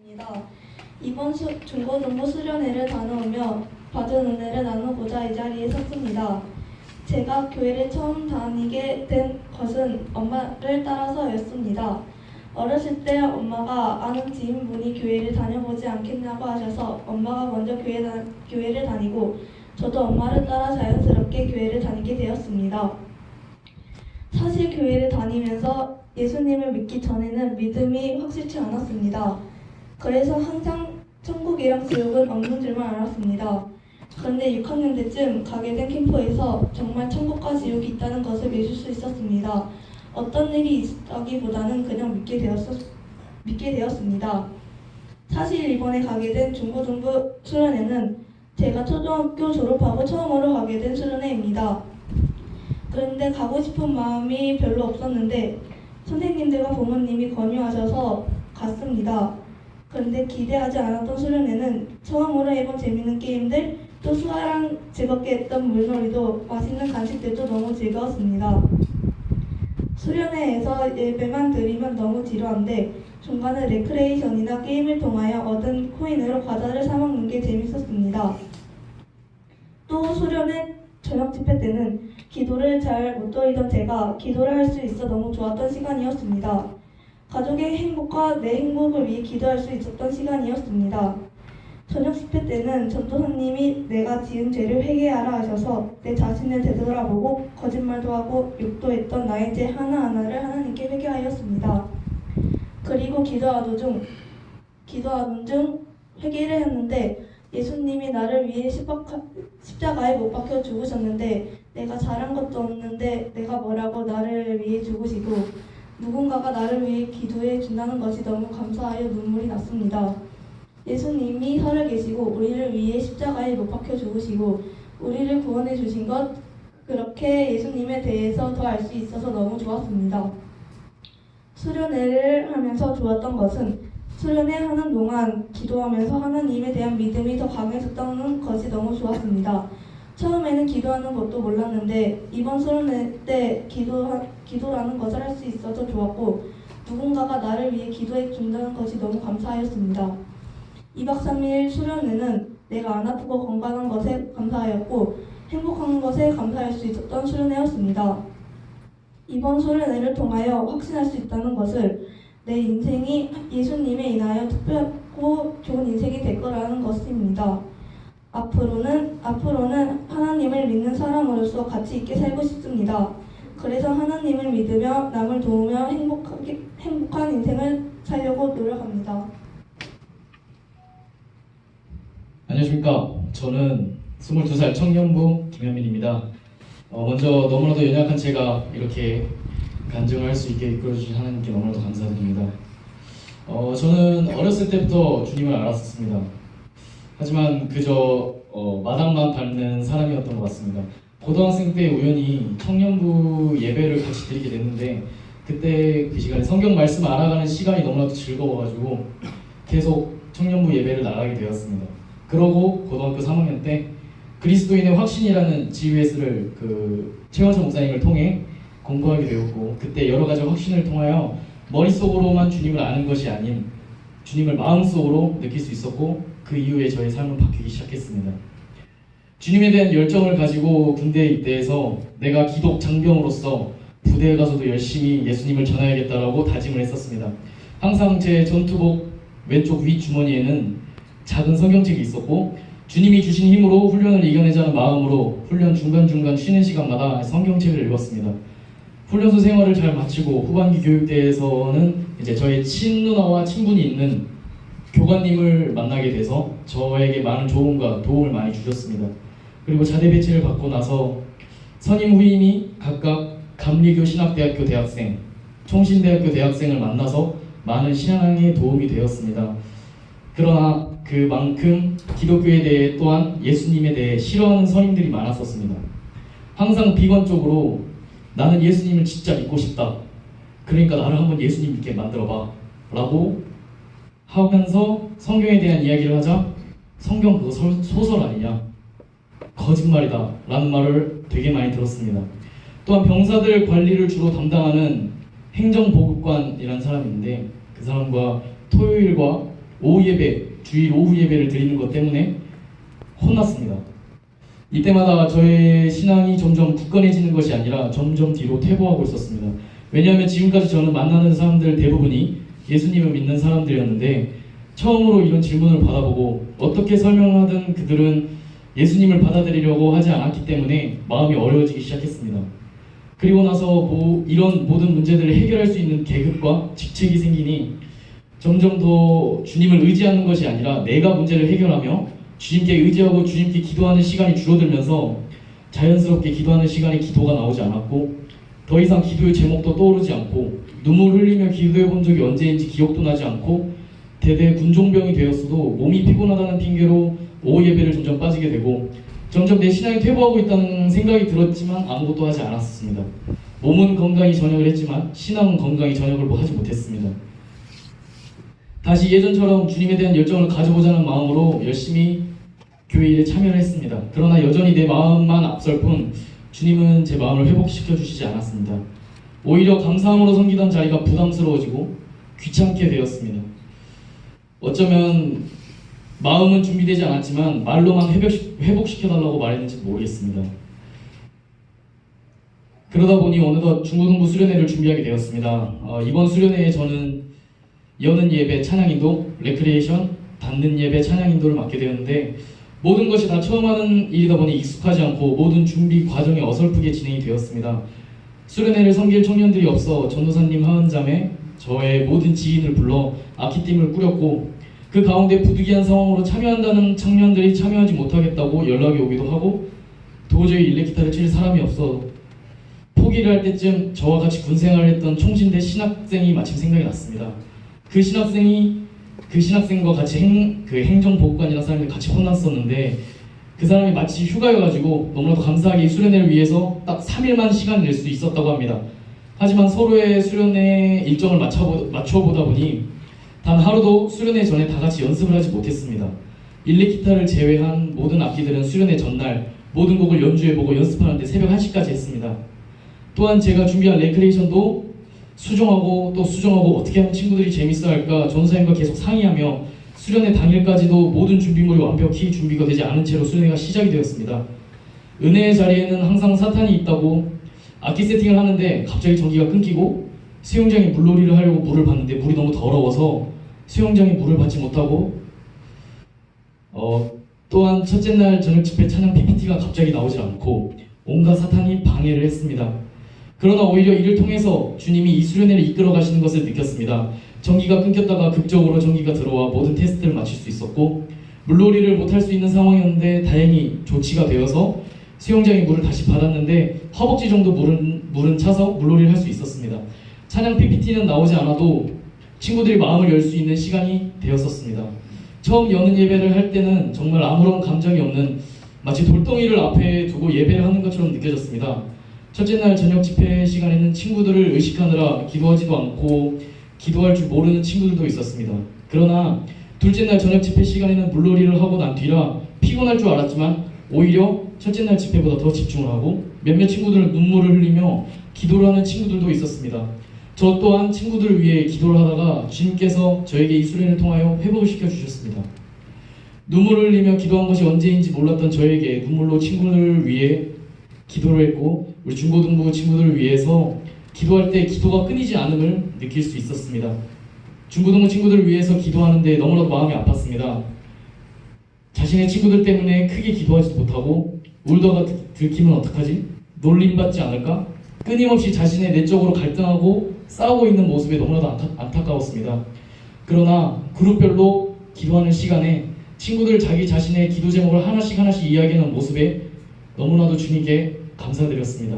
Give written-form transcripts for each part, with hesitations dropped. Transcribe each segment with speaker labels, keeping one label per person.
Speaker 1: 입니다. 이번 중고등부 수련회를 다녀오며 받은 은혜를 나누고자 이 자리에 섰습니다. 제가 교회를 처음 다니게 된 것은 엄마를 따라서였습니다. 어렸을 때 엄마가 아는 지인분이 교회를 다녀보지 않겠냐고 하셔서 엄마가 먼저 교회를 다니고 저도 엄마를 따라 자연스럽게 교회를 다니게 되었습니다. 사실 교회를 다니면서 예수님을 믿기 전에는 믿음이 확실치 않았습니다. 그래서 항상 천국이랑 지옥은 없는 줄만 알았습니다. 그런데 6학년 때쯤 가게 된 캠프에서 정말 천국과 지옥이 있다는 것을 믿을 수 있었습니다. 어떤 일이 있다기보다는 그냥 믿게 되었습니다. 사실 이번에 가게 된 중고등부 수련회는 제가 초등학교 졸업하고 처음으로 가게 된 수련회입니다. 그런데 가고 싶은 마음이 별로 없었는데 선생님들과 부모님이 권유하셔서 갔습니다. 그런데 기대하지 않았던 수련회는 처음으로 해본 재밌는 게임들, 또 수아랑 즐겁게 했던 물놀이도 맛있는 간식들도 너무 즐거웠습니다. 수련회에서 예배만 드리면 너무 지루한데 중간에 레크레이션이나 게임을 통하여 얻은 코인으로 과자를 사 먹는 게 재밌었습니다. 또 수련회 저녁 집회 때는 기도를 잘 못 드리던 제가 기도를 할 수 있어 너무 좋았던 시간이었습니다. 가족의 행복과 내 행복을 위해 기도할 수 있었던 시간이었습니다. 저녁 집회 때는 전도사님이 내가 지은 죄를 회개하라 하셔서 내 자신을 되돌아보고 거짓말도 하고 욕도 했던 나의 죄 하나하나를 하나님께 회개하였습니다. 그리고 기도하던 중 회개를 했는데 예수님이 나를 위해 십자가에 못 박혀 죽으셨는데 내가 잘한 것도 없는데 내가 뭐라고 나를 위해 죽으시고 누군가가 나를 위해 기도해 준다는 것이 너무 감사하여 눈물이 났습니다. 예수님이 살아계시고 우리를 위해 십자가에 못 박혀 죽으시고 우리를 구원해 주신 것, 그렇게 예수님에 대해서 더 알 수 있어서 너무 좋았습니다. 수련회를 하면서 좋았던 것은 수련회 하는 동안 기도하면서 하나님에 대한 믿음이 더 강해졌다는 것이 너무 좋았습니다. 처음에는 기도하는 것도 몰랐는데 이번 수련회 때 기도라는 것을 할 수 있어서 좋았고 누군가가 나를 위해 기도해 준다는 것이 너무 감사하였습니다. 2박 3일 수련회는 내가 안 아프고 건강한 것에 감사하였고 행복한 것에 감사할 수 있었던 수련회였습니다. 이번 수련회를 통하여 확신할 수 있다는 것을 내 인생이 예수님에 인하여 특별하고 좋은 인생이 될 거라는 것입니다. 앞으로는 하나님을 믿는 사람으로서 가치 있게 살고 싶습니다. 그래서 하나님을 믿으며 남을 도우며 행복한 인생을 살려고 노력합니다.
Speaker 2: 안녕하십니까. 저는 22살 청년부 김현민입니다. 먼저 너무나도 연약한 제가 이렇게 간증을 할 수 있게 이끌어주신 하나님께 너무나도 감사드립니다. 저는 어렸을 때부터 주님을 알았었습니다. 하지만 그저 마당만 밟는 사람이었던 것 같습니다. 고등학생 때 우연히 청년부 예배를 같이 드리게 됐는데 그때 그 시간에 성경 말씀 알아가는 시간이 너무나도 즐거워가지고 계속 청년부 예배를 나가게 되었습니다. 그러고 고등학교 3학년 때 그리스도인의 확신이라는 GUS를 최원철 목사님을 통해 공부하게 되었고 그때 여러 가지 확신을 통하여 머릿속으로만 주님을 아는 것이 아닌 주님을 마음속으로 느낄 수 있었고 그 이후에 저의 삶은 바뀌기 시작했습니다. 주님에 대한 열정을 가지고 군대에 입대해서 내가 기독 장병으로서 부대에 가서도 열심히 예수님을 전해야겠다라고 다짐을 했었습니다. 항상 제 전투복 왼쪽 위 주머니에는 작은 성경책이 있었고 주님이 주신 힘으로 훈련을 이겨내자는 마음으로 훈련 중간중간 쉬는 시간마다 성경책을 읽었습니다. 훈련소 생활을 잘 마치고 후반기 교육대에서는 이제 저의 친누나와 친분이 있는 교관님을 만나게 돼서 저에게 많은 조언과 도움을 많이 주셨습니다. 그리고 자대 배치를 받고 나서 선임 후임이 각각 감리교 신학대학교 대학생, 총신대학교 대학생을 만나서 많은 신앙에 도움이 되었습니다. 그러나 그만큼 기독교에 대해 또한 예수님에 대해 싫어하는 선임들이 많았었습니다. 항상 비관적으로 나는 예수님을 진짜 믿고 싶다. 그러니까 나를 한번 예수님 믿게 만들어봐 라고 하면서 성경에 대한 이야기를 하자 성경 그거 소설 아니냐, 거짓말이다 라는 말을 되게 많이 들었습니다. 또한 병사들 관리를 주로 담당하는 행정보급관이라는 사람인데 그 사람과 토요일과 오후 예배, 주일 오후 예배를 드리는 것 때문에 혼났습니다. 이때마다 저의 신앙이 점점 굳건해지는 것이 아니라 점점 뒤로 퇴보하고 있었습니다. 왜냐하면 지금까지 저는 만나는 사람들 대부분이 예수님을 믿는 사람들이었는데 처음으로 이런 질문을 받아보고 어떻게 설명하든 그들은 예수님을 받아들이려고 하지 않았기 때문에 마음이 어려워지기 시작했습니다. 그리고 나서 이런 모든 문제들을 해결할 수 있는 계급과 직책이 생기니 점점 더 주님을 의지하는 것이 아니라 내가 문제를 해결하며 주님께 의지하고 주님께 기도하는 시간이 줄어들면서 자연스럽게 기도하는 시간에 기도가 나오지 않았고 더 이상 기도의 제목도 떠오르지 않고 눈물 흘리며 기도해 본 적이 언제인지 기억도 나지 않고 대대 군종병이 되었어도 몸이 피곤하다는 핑계로 오후 예배를 점점 빠지게 되고 점점 내 신앙이 퇴보하고 있다는 생각이 들었지만 아무것도 하지 않았습니다. 몸은 건강히 전역을 했지만 신앙은 건강히 전역을 하지 못했습니다. 다시 예전처럼 주님에 대한 열정을 가져보자는 마음으로 열심히 교회 일에 참여를 했습니다. 그러나 여전히 내 마음만 앞설 뿐 주님은 제 마음을 회복시켜 주시지 않았습니다. 오히려 감사함으로 섬기던 자리가 부담스러워지고 귀찮게 되었습니다. 어쩌면 마음은 준비되지 않았지만 말로만 회복시켜달라고 말했는지 모르겠습니다. 그러다 보니 어느덧 중고등부 수련회를 준비하게 되었습니다. 이번 수련회에 저는 여는 예배 찬양인도, 레크리에이션, 닫는 예배 찬양인도를 맡게 되었는데 모든 것이 다 처음 하는 일이다 보니 익숙하지 않고 모든 준비 과정이 어설프게 진행이 되었습니다. 수련회를 섬길 청년들이 없어 전도사님 하은잠에 저의 모든 지인을 불러 악기팀을 꾸렸고 그 가운데 부득이한 상황으로 참여한다는 청년들이 참여하지 못하겠다고 연락이 오기도 하고 도저히 일렉기타를 칠 사람이 없어 포기를 할 때쯤 저와 같이 군생활을 했던 총신대 신학생이 마침 생각이 났습니다. 그 신학생과 같이 행정보호관이라는 사람이 같이 혼났었는데 그 사람이 마치 휴가여가지고 너무나도 감사하게 이 수련회를 위해서 딱 3일만 시간을 낼 수 있었다고 합니다. 하지만 서로의 수련회 일정을 맞춰보다 보니 단 하루도 수련회 전에 다 같이 연습을 하지 못했습니다. 일렉기타를 제외한 모든 악기들은 수련회 전날 모든 곡을 연주해보고 연습하는데 새벽 1시까지 했습니다. 또한 제가 준비한 레크레이션도 수정하고 또 수정하고 어떻게 하면 친구들이 재밌어할까 전사님과 계속 상의하며 수련회 당일까지도 모든 준비물이 완벽히 준비가 되지 않은 채로 수련회가 시작이 되었습니다. 은혜의 자리에는 항상 사탄이 있다고 악기 세팅을 하는데 갑자기 전기가 끊기고 수영장에 물놀이를 하려고 물을 받는데 물이 너무 더러워서 수영장에 물을 받지 못하고 또한 첫째 날 저녁 집회 찬양 PPT가 갑자기 나오질 않고 온갖 사탄이 방해를 했습니다. 그러나 오히려 이를 통해서 주님이 이 수련회를 이끌어 가시는 것을 느꼈습니다. 전기가 끊겼다가 극적으로 전기가 들어와 모든 테스트를 마칠 수 있었고 물놀이를 못할 수 있는 상황이었는데 다행히 조치가 되어서 수영장에 물을 다시 받았는데 허벅지 정도 물은 차서 물놀이를 할 수 있었습니다. 찬양 PPT는 나오지 않아도 친구들이 마음을 열 수 있는 시간이 되었었습니다. 처음 여는 예배를 할 때는 정말 아무런 감정이 없는 마치 돌덩이를 앞에 두고 예배를 하는 것처럼 느껴졌습니다. 첫째 날 저녁 집회 시간에는 친구들을 의식하느라 기도하지도 않고 기도할 줄 모르는 친구들도 있었습니다. 그러나 둘째 날 저녁 집회 시간에는 물놀이를 하고 난 뒤라 피곤할 줄 알았지만 오히려 첫째 날 집회보다 더 집중을 하고 몇몇 친구들은 눈물을 흘리며 기도를 하는 친구들도 있었습니다. 저 또한 친구들을 위해 기도를 하다가 주님께서 저에게 이 수련을 통하여 회복을 시켜주셨습니다. 눈물을 흘리며 기도한 것이 언제인지 몰랐던 저에게 눈물로 친구들을 위해 기도를 했고 우리 중고등부 친구들을 위해서 기도할 때 기도가 끊이지 않음을 느낄 수 있었습니다. 중고등부 친구들을 위해서 기도하는데 너무나도 마음이 아팠습니다. 자신의 친구들 때문에 크게 기도하지도 못하고 울다가 들키면 어떡하지? 놀림받지 않을까? 끊임없이 자신의 내적으로 갈등하고 싸우고 있는 모습에 너무나도 안타까웠습니다. 그러나 그룹별로 기도하는 시간에 친구들 자기 자신의 기도 제목을 하나씩 이야기하는 모습에 너무나도 주님께 감사드렸습니다.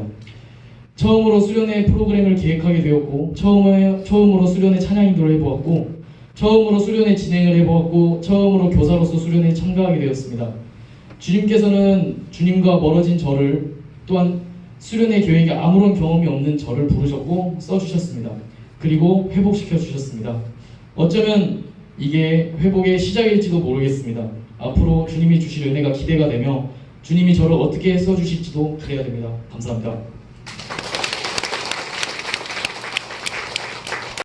Speaker 2: 처음으로 수련회 프로그램을 기획하게 되었고 처음으로 수련회 찬양 인도를 해보았고 처음으로 수련회 진행을 해보았고 처음으로 교사로서 수련회에 참가하게 되었습니다. 주님께서는 주님과 멀어진 저를 또한 수련회 교회에 아무런 경험이 없는 저를 부르셨고 써주셨습니다. 그리고 회복시켜 주셨습니다. 어쩌면 이게 회복의 시작일지도 모르겠습니다. 앞으로 주님이 주실 은혜가 기대가 되며 주님이 저를 어떻게 써주실지도 기대가 됩니다. 감사합니다.